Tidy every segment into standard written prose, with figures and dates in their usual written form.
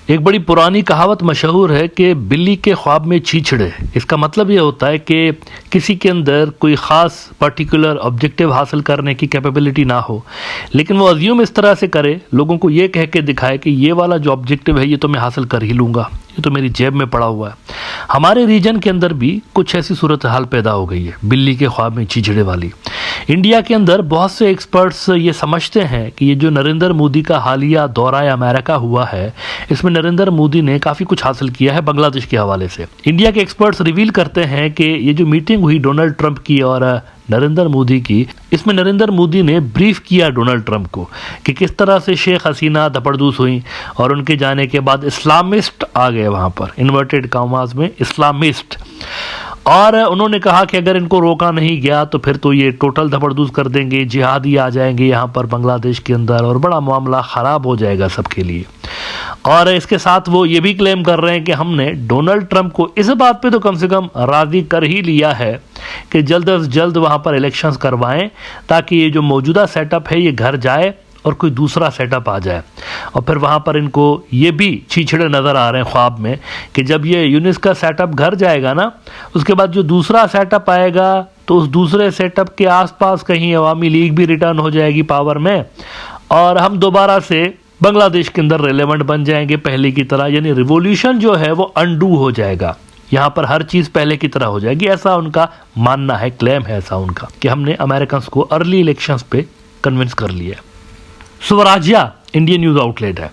एक बड़ी पुरानी कहावत मशहूर है कि बिल्ली के ख्वाब में चींचड़े। इसका मतलब ये होता है कि किसी के अंदर कोई ख़ास पर्टिकुलर ऑब्जेक्टिव हासिल करने की कैपेबिलिटी ना हो, लेकिन वो अज्यूम इस तरह से करे, लोगों को ये कह के दिखाए कि ये वाला जो ऑब्जेक्टिव है ये तो मैं हासिल कर ही लूँगा, ये तो मेरी जेब में पड़ा हुआ है। हमारे रीजन के अंदर भी कुछ ऐसी सूरत हाल पैदा हो गई है, बिल्ली के ख्वाब में चींचड़े वाली। इंडिया के अंदर बहुत से एक्सपर्ट्स ये समझते हैं कि ये जो नरेंद्र मोदी का हालिया दौरा अमेरिका हुआ है, इसमें नरेंद्र मोदी ने काफ़ी कुछ हासिल किया है बांग्लादेश के हवाले से। इंडिया के एक्सपर्ट्स रिवील करते हैं कि ये जो मीटिंग हुई डोनाल्ड ट्रंप की और नरेंद्र मोदी की, इसमें नरेंद्र मोदी ने ब्रीफ किया डोनाल्ड ट्रंप को कि किस तरह से शेख हसीना धपड़दूस हुई और उनके जाने के बाद इस्लामिस्ट आ गए वहाँ पर, इन्वर्टेड कॉमास में इस्लामिस्ट। और उन्होंने कहा कि अगर इनको रोका नहीं गया तो फिर तो ये टोटल धपड़दूस कर देंगे, जिहादी आ जाएंगे यहाँ पर बांग्लादेश के अंदर और बड़ा मामला ख़राब हो जाएगा सबके लिए। और इसके साथ वो ये भी क्लेम कर रहे हैं कि हमने डोनाल्ड ट्रंप को इस बात पे तो कम से कम राज़ी कर ही लिया है कि जल्द से जल्द वहाँ पर इलेक्शंस करवाएं ताकि ये जो मौजूदा सेटअप है ये घर जाए और कोई दूसरा सेटअप आ जाए। और फिर वहाँ पर इनको ये भी चींचड़े नज़र आ रहे हैं ख्वाब में कि जब ये यूनिस का सेटअप घर जाएगा ना, उसके बाद जो दूसरा सेटअप आएगा तो उस दूसरे सेटअप के आसपास कहीं अवामी लीग भी रिटर्न हो जाएगी पावर में और हम दोबारा से बांग्लादेश के अंदर रेलेवेंट बन जाएंगे पहले की तरह। यानी रिवॉल्यूशन जो है वो अनडू हो जाएगा, यहाँ पर हर चीज़ पहले की तरह हो जाएगी, ऐसा उनका मानना है, क्लेम है ऐसा उनका कि हमने अमेरिकन को अर्ली इलेक्शंस पे कन्विंस कर लिया। स्वराज्या इंडियन न्यूज़ आउटलेट है,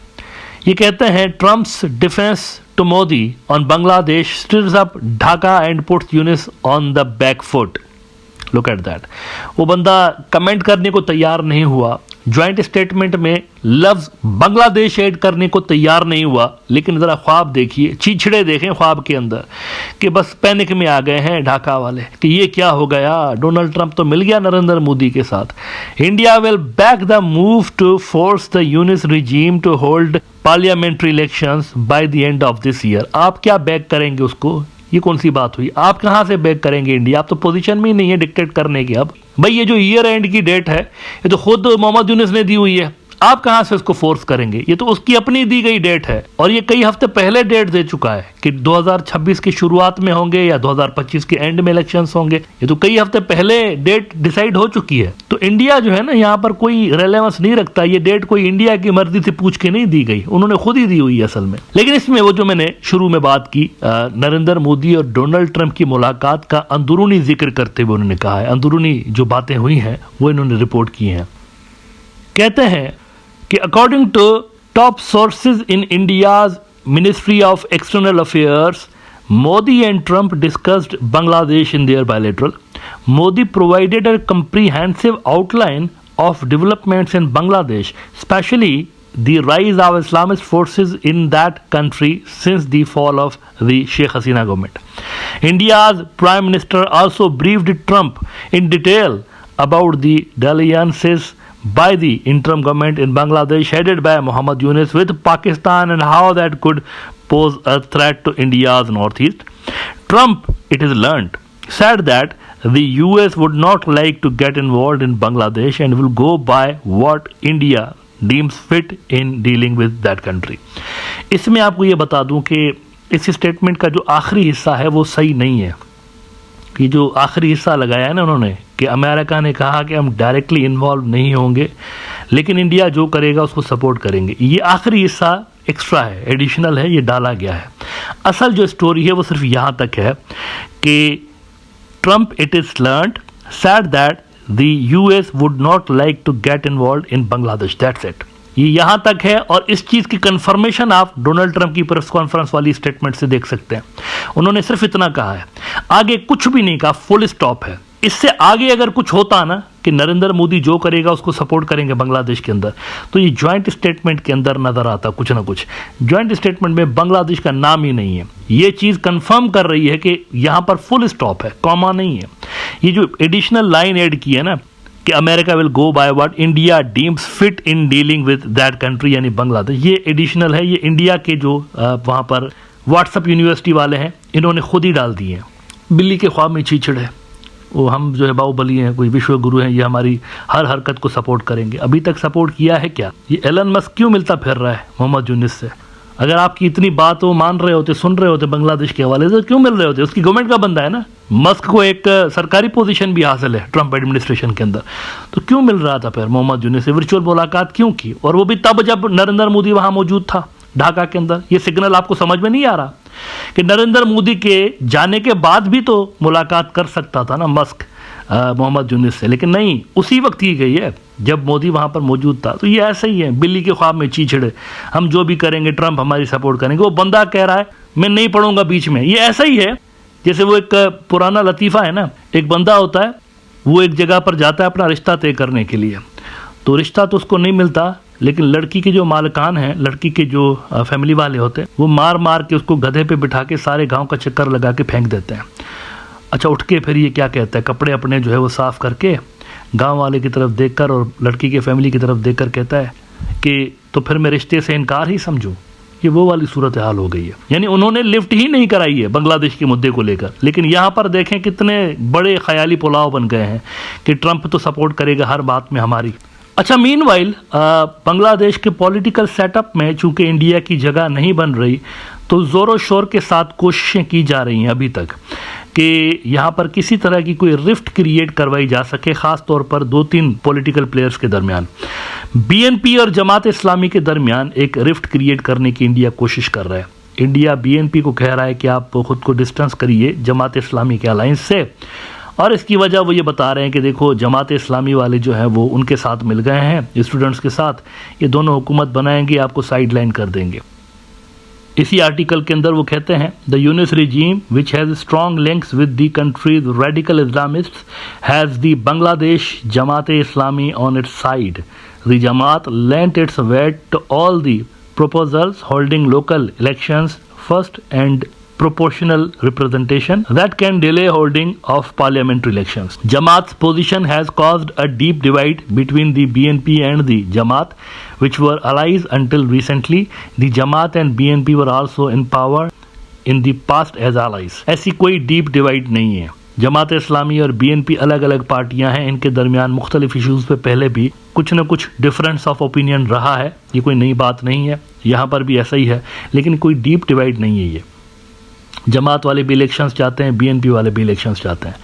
ये कहते हैं Trump's defence to Modi on Bangladesh stirs up Dhaka and puts Yunus on the back foot. Look at that. वो बंदा कमेंट करने को तैयार नहीं हुआ, ज्वाइंट स्टेटमेंट में लफ्ज बांग्लादेश ऐड करने को तैयार नहीं हुआ, लेकिन ज़रा ख्वाब देखिए, चींचड़े देखें ख्वाब के अंदर कि बस पैनिक में आ गए हैं ढाका वाले कि ये क्या हो गया, डोनाल्ड ट्रंप तो मिल गया नरेंद्र मोदी के साथ। India will back the move to force the Yunus regime to hold parliamentary elections by the end of this year. आप क्या बैक करेंगे उसको? ये कौन सी बात हुई? आप कहाँ से बैक करेंगे इंडिया? आप तो पोजीशन में ही नहीं है डिक्टेट करने की। अब भाई ये जो ईयर एंड की डेट है ये तो खुद मोहम्मद यूनिस ने दी हुई है, आप कहाँ से उसको फोर्स करेंगे? ये तो उसकी अपनी दी गई डेट है और ये कई हफ्ते पहले डेट दे चुका है कि 2026 की शुरुआत में होंगे या 2025 के एंड में इलेक्शंस होंगे। ये तो कई हफ्ते पहले डेट डिसाइड हो चुकी है। तो इंडिया जो है ना यहाँ पर कोई रेलेवेंस नहीं रखता, ये डेट कोई इंडिया की मर्जी से पूछ के नहीं दी गई, उन्होंने खुद ही दी हुई है असल में। लेकिन इसमें वो जो मैंने शुरू में बात की नरेंद्र मोदी और डोनाल्ड ट्रंप की मुलाकात का अंदरूनी जिक्र करते हुए उन्होंने कहा है, अंदरूनी जो बातें हुई हैं वो इन्होंने रिपोर्ट की हैं। कहते हैं कि according to top sources in India's ministry of external affairs, Modi and Trump discussed Bangladesh in their bilateral. Modi provided a comprehensive outline of developments in Bangladesh, especially the rise of Islamist forces in that country since the fall of the Sheikh Hasina government. India's Prime Minister also briefed Trump in detail about the dalliances by the interim government in Bangladesh headed by Mohammad Yunus with Pakistan and how that could pose a threat to India's northeast. Trump, it is learned, said that the US would not like to get involved in Bangladesh and will go by what India deems fit in dealing with that country. इसमें आपको ये बता दूं कि इस statement का जो आखिरी हिस्सा है वो सही नहीं है। ये जो आखिरी हिस्सा लगाया है ना उन्होंने कि अमेरिका ने कहा कि हम डायरेक्टली इन्वॉल्व नहीं होंगे लेकिन इंडिया जो करेगा उसको सपोर्ट करेंगे, ये आखिरी हिस्सा एक्स्ट्रा है, एडिशनल है, ये डाला गया है। असल जो स्टोरी है वो सिर्फ यहाँ तक है कि Trump it is learned said that the US would not like to get involve in Bangladesh, that's it. ये यहाँ तक है और इस चीज़ की कंफर्मेशन आप डोनाल्ड ट्रंप की प्रेस कॉन्फ्रेंस वाली स्टेटमेंट से देख सकते हैं। उन्होंने सिर्फ इतना कहा है, आगे कुछ भी नहीं कहा, फुल स्टॉप है। इससे आगे अगर कुछ होता ना कि नरेंद्र मोदी जो करेगा उसको सपोर्ट करेंगे बांग्लादेश के अंदर, तो ये ज्वाइंट स्टेटमेंट के अंदर नजर आता कुछ ना कुछ। ज्वाइंट स्टेटमेंट में बांग्लादेश का नाम ही नहीं है। ये चीज़ कंफर्म कर रही है कि यहाँ पर फुल स्टॉप है, कॉमा नहीं है। ये जो एडिशनल लाइन ऐड की है ना कि America will go by what India deems fit in dealing with that country यानी बांग्लादेश, ये एडिशनल है। ये इंडिया के जो वहाँ पर व्हाट्सएप यूनिवर्सिटी वाले हैं इन्होंने खुद ही डाल दिए हैं। बिल्ली के ख्वाब में चींचड़ है, वो हम जो है बाहुबली हैं, कोई विश्व गुरु हैं, ये हमारी हर हरकत को सपोर्ट करेंगे। अभी तक सपोर्ट किया है क्या? ये एलन मस्क क्यों मिलता फिर रहा है मोहम्मद यूनिस से? अगर आपकी इतनी बात वो मान रहे होते, सुन रहे होते बांग्लादेश के हवाले से, क्यों मिल रहे होते? उसकी गवर्नमेंट का बंदा है ना। मस्क को एक सरकारी पोजीशन भी हासिल है ट्रंप एडमिनिस्ट्रेशन के अंदर, तो क्यों मिल रहा था फिर मोहम्मद यूनुस से? वर्चुअल मुलाकात क्यों की? और वो भी तब जब नरेंद्र मोदी वहां मौजूद था ढाका के अंदर। ये सिग्नल आपको समझ में नहीं आ रहा कि नरेंद्र मोदी के जाने के बाद भी तो मुलाकात कर सकता था ना मस्क मोहम्मद यूनुस से, लेकिन नहीं, उसी वक्त ही गई है जब मोदी वहां पर मौजूद था। तो ये ऐसे ही है, बिल्ली के ख्वाब में चीचड़े, हम जो भी करेंगे ट्रंप हमारी सपोर्ट करेंगे। वो बंदा कह रहा है मैं नहीं पढ़ूंगा बीच में। ये ऐसा ही है जैसे वो एक पुराना लतीफ़ा है ना, एक बंदा होता है, वो एक जगह पर जाता है अपना रिश्ता तय करने के लिए, तो रिश्ता तो उसको नहीं मिलता, लेकिन लड़की के जो मालकान हैं, लड़की के जो फैमिली वाले होते हैं, वो मार मार के उसको गधे पे बिठा के सारे गांव का चक्कर लगा के फेंक देते हैं। अच्छा, उठ के फिर ये क्या कहता है, कपड़े अपने जो है वो साफ़ करके गांव वाले की तरफ देखकर और लड़की के फैमिली की तरफ देखकर कहता है कि तो फिर मैं रिश्ते से इनकार ही समझूं। ये वो वाली सूरत हाल हो गई है। यानी उन्होंने लिफ्ट ही नहीं कराई है बांग्लादेश के मुद्दे को लेकर, लेकिन यहाँ पर देखें कितने बड़े ख्याली पुलाव बन गए हैं कि ट्रंप तो सपोर्ट करेगा हर बात में हमारी। अच्छा, मीनवाइल बांग्लादेश के पॉलिटिकल सेटअप में चूंकि इंडिया की जगह नहीं बन रही, तो ज़ोरों शोर के साथ कोशिशें की जा रही हैं अभी तक कि यहाँ पर किसी तरह की कोई रिफ्ट क्रिएट करवाई जा सके, ख़ास तौर पर 2-3 पॉलिटिकल प्लेयर्स के दरमियान। बीएनपी और जमात इस्लामी के दरमियान एक रिफ्ट क्रिएट करने की इंडिया कोशिश कर रहा है। इंडिया बीएनपी को कह रहा है कि आप खुद को डिस्टेंस करिए जमात इस्लामी के अलायंस से, और इसकी वजह वो ये बता रहे हैं कि देखो जमात इस्लामी वाले जो हैं वो उनके साथ मिल गए हैं स्टूडेंट्स के साथ, ये दोनों हुकूमत बनाएंगे, आपको साइड लाइन कर देंगे। इसी आर्टिकल के अंदर वो कहते हैं the Yunus regime which has strong links with the country's radical Islamists has the Bangladesh Jamaat-e-Islami on its side. The Jamaat lent its weight to all the proposals holding local elections first and proportional representation that can delay holding of parliamentary elections. Jamaat's position has caused a deep divide between the BNP and the Jamaat, which were allies until recently. The Jamaat and BNP were also in power in the past as allies. ऐसी कोई deep divide नहीं है। जमात इस्लामी और BNP अलग अलग पार्टियां हैं, इनके दरमियान मुख्तलिफ इशूज़ पे पहले भी कुछ न कुछ डिफरेंस ऑफ ओपिनियन रहा है, ये कोई नई बात नहीं है, यहाँ पर भी ऐसा ही है, लेकिन कोई डीप डिवाइड नहीं है। ये जमात वाले भी इलेक्शंस चाहते हैं, बीएनपी वाले भी इलेक्शंस चाहते हैं।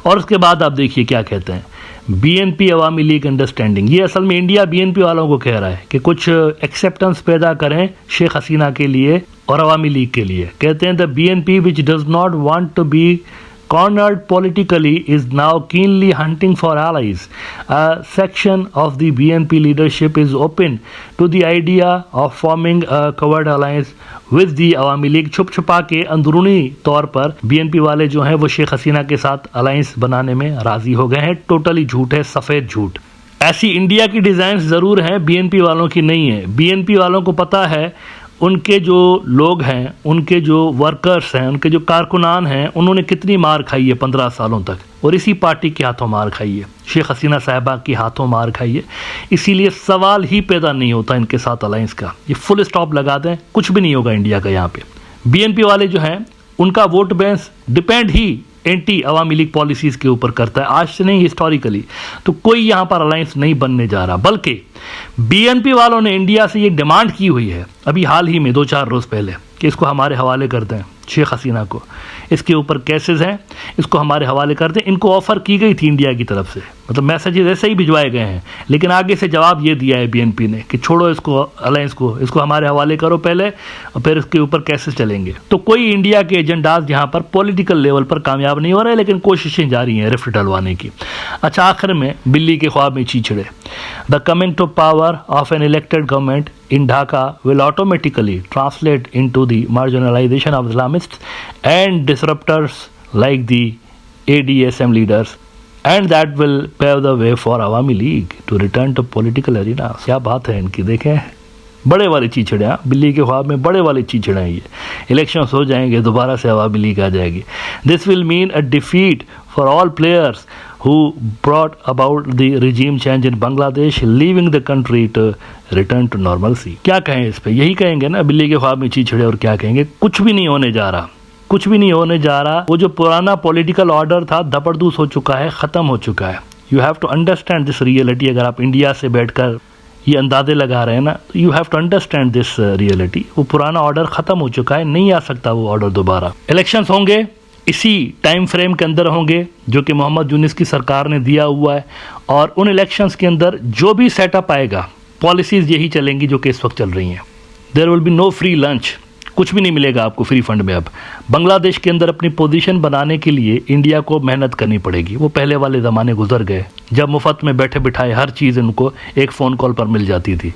और उसके बाद आप देखिए क्या कहते हैं, बीएनपी अवामी लीग अंडरस्टैंडिंग। ये असल में इंडिया बीएनपी वालों को कह रहा है कि कुछ एक्सेप्टेंस पैदा करें शेख हसीना के लिए और अवामी लीग के लिए। कहते हैं the BNP which does not want to be cornered politically is now keenly hunting for allies. A section of the BNP leadership is open to the idea of forming a covert alliance with the Awami League. छुप छुपा के अंदरूनी तौर पर BNP वाले जो हैं वो शेख हसीना के साथ अलायंस बनाने में राजी हो गए हैं। टोटली झूठ है, सफ़ेद झूठ। ऐसी इंडिया की डिज़ाइन ज़रूर है, BNP वालों की नहीं है। BNP वालों को पता है उनके जो लोग हैं, उनके जो वर्कर्स हैं, उनके जो कारकुनान हैं, उन्होंने कितनी मार खाई है 15 सालों तक, और इसी पार्टी के हाथों मार खाई है, शेख हसीना साहिबा के हाथों मार खाई है। इसीलिए सवाल ही पैदा नहीं होता इनके साथ अलायंस का। ये फुल स्टॉप लगा दें, कुछ भी नहीं होगा इंडिया का यहाँ पे। बीएनपी वाले जो हैं उनका वोट बैंक डिपेंड ही एंटी अवामी लीग पॉलिसीज़ के ऊपर करता है, आज से नहीं, हिस्टोरिकली। तो कोई यहाँ पर अलायंस नहीं बनने जा रहा, बल्कि बीएनपी वालों ने इंडिया से ये डिमांड की हुई है अभी हाल ही में 2-4 रोज़ पहले कि इसको हमारे हवाले कर दें, शेख हसीना को, इसके ऊपर केसेस हैं, इसको हमारे हवाले कर दें। इनको ऑफ़र की गई थी इंडिया की तरफ से, मतलब मैसेजेस ऐसे ही भिजवाए गए हैं, लेकिन आगे से जवाब ये दिया है बीएनपी ने कि छोड़ो इसको, अलायंस को, इसको हमारे हवाले करो पहले और फिर इसके ऊपर केसेस चलेंगे। तो कोई इंडिया के एजेंडाज यहाँ पर पॉलिटिकल लेवल पर कामयाब नहीं हो रहे, लेकिन कोशिशें जारी हैं रिफ्ट डलवाने की। अच्छा, आखिर में बिल्ली के ख्वाब में चीचड़े। The coming to power of an elected government in Dhaka will automatically translate into the marginalization of Islamists and disruptors like the ADSM leaders, and that will pave the way for Awami League to return to political arena. क्या बात है इनकी, देखें बड़े वाले चीचड़े, हाँ, बिल्ली के ख्वाब में बड़े वाले चीचड़े हैं ये। इलेक्शंस हो जाएंगे, दोबारा से अवामी लीग आ जाएगी। This will mean a defeat for all players who brought about the regime change in Bangladesh, leaving the country to return to normalcy. क्या कहें इस पे, यही कहेंगे ना, बिल्ली के ख्वाब में चीचड़े, और क्या कहेंगे। कुछ भी नहीं होने जा रहा, कुछ भी नहीं होने जा रहा। वो जो पुराना पॉलिटिकल ऑर्डर था धपड़दूस हो चुका है, ख़त्म हो चुका है। You have to understand this reality. अगर आप इंडिया से बैठकर ये अंदाजे लगा रहे हैं ना, you have to understand this reality. वो पुराना ऑर्डर ख़त्म हो चुका है, नहीं आ सकता वो ऑर्डर दोबारा। इलेक्शंस होंगे इसी टाइम फ्रेम के अंदर होंगे जो कि मोहम्मद यूनिस की सरकार ने दिया हुआ है, और उन इलेक्शंस के अंदर जो भी सेटअप आएगा, पॉलिसीज़ यही चलेंगी जो कि इस वक्त चल रही हैं। There will be no free lunch, कुछ भी नहीं मिलेगा आपको फ्री फंड में। अब बांग्लादेश के अंदर अपनी पोजीशन बनाने के लिए इंडिया को मेहनत करनी पड़ेगी। वो पहले वाले ज़माने गुजर गए जब मुफ्त में बैठे बिठाए हर चीज़ उनको एक फ़ोन कॉल पर मिल जाती थी।